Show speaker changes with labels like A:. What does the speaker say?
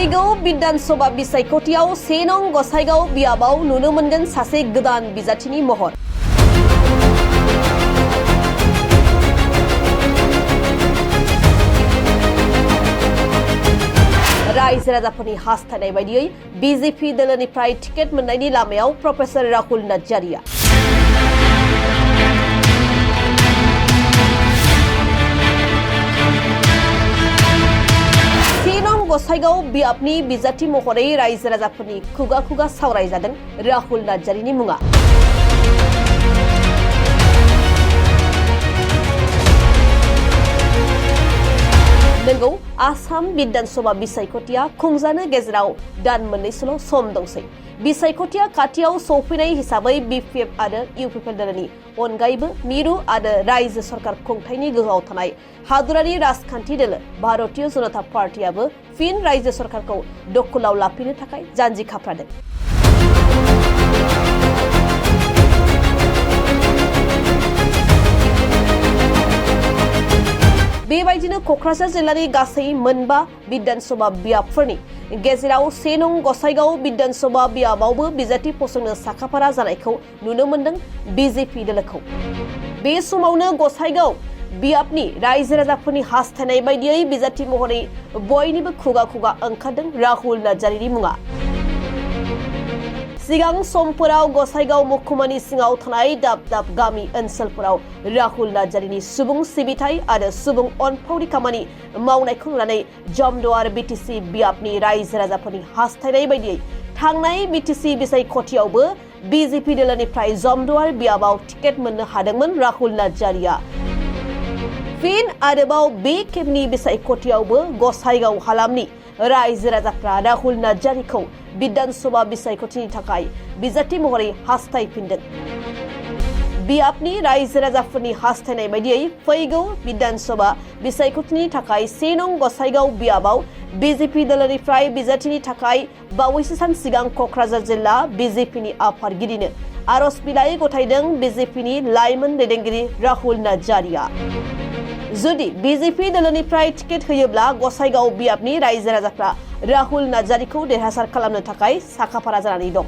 A: फैगौ विधानसभा बिसायख'थियाव 1 नं गसाइगाव बियाबाव नुनो मोनगोन सासे गोदान बिजाथिनि महर। रायजो राजाफोरनि हास्थायनाय बायदियै बीजेपी दोलोनिफ्राय टिकेट मोननायनि लामायाव प्रफेसर राहुल नार्जारिया। गसाइगाव बियाबनि बिजाथि महरै रायजो राजाफोरनि खुगा खुगा सावरायजादों राहुल नार्जारिनि मुङा। नंगौ, आसाम विधानसभा बिसायख'थिया खुंजानो गेजेराव दान मोननैसोल' सम दंसै। बिसायख'थिया खाथियाव सौफैनाय हिसाबै बीपीएफ आरो यूपीपीएल दोलोनि अनगायैबो मिरु आरो रायजो सरकार खुंथायनि गोहोआव थानाय हादरारि राजखान्थि दोलो भारतीय जनता पार्टीआबो फिन रायजो सरकारखौ दखलाव लाफिननो थाखाय जानजि खाफ्रादों। बेबायदिनो क'क्राझार जिल्लानि गासै 4 विधानसभा बियाबफोरनि गेजेराव 1 नं गसाइगाव विधानसभा बियाबावबो बिजाथि फसंनो साखाफारा जानायखौ नुनो मोनदों बीजेपी दोलोखौ। बे समावनो गसाइगाव बियाबनि रायजो राजाफोरनि हास्थायनाय बायदियै बिजाथि महरै बयनिबो खुगा खुगा ओंखारदों राहुल नार्जारिनि मुङा। सिगां समफोराव गसाइगाव महकुमानि सिङाव थानाय दाब दाब गामि ओनसोलफोराव राहुल नार्जारिनि सुबुं सिबिथाय आरो सुबुं अनफावरि खामानि मावनायखौ नुनानै जमदुवार बीटीसी बियाबनि रायजो राजाफोरनि हास्थायनाय बायदियै थांनाय बीटीसी बिसायख'थियावबो बीजेपी दोलोनिफ्राय जमदुवार बियाबाव टिकेट मोननो हादोंमोन राहुल नार्जारिया। फिन आरोबाव बे खेबनि बिसायख'थियावबो गसाइगाव हालामनि रायजो राजाफ्रा राहुल नार्जारिखौ विधानसभा बिसायख'थिनि थाखाय बिजाथि महरै हास्थायफिनदों। बियाबनि रायजो राजाफोरनि हास्थायनाय बायदियै फैगौ विधानसभा बिसायख'थिनि थाखाय 1 नं गसाइगाव बियाबाव बीजेपी दोलोनिफ्राय बिजाथिनि थाखाय बावैसो सान सिगां क'क्राझार जिल्ला बीजेपीनि आफादगिरिनो आर'ज बिलाइ गथायदों बीजेपीनि लाइमोन दैदेनगिरि राहुल नार्जारिया। जुदि बीजेपी दोलोनिफ्राय टिकेट होयोब्ला गसाइगाव बियाबनि रायजो राजाफ्रा राहुल नार्जारिखौ देरहासार खालामनो थाखाय साखाफारा जानानै दं।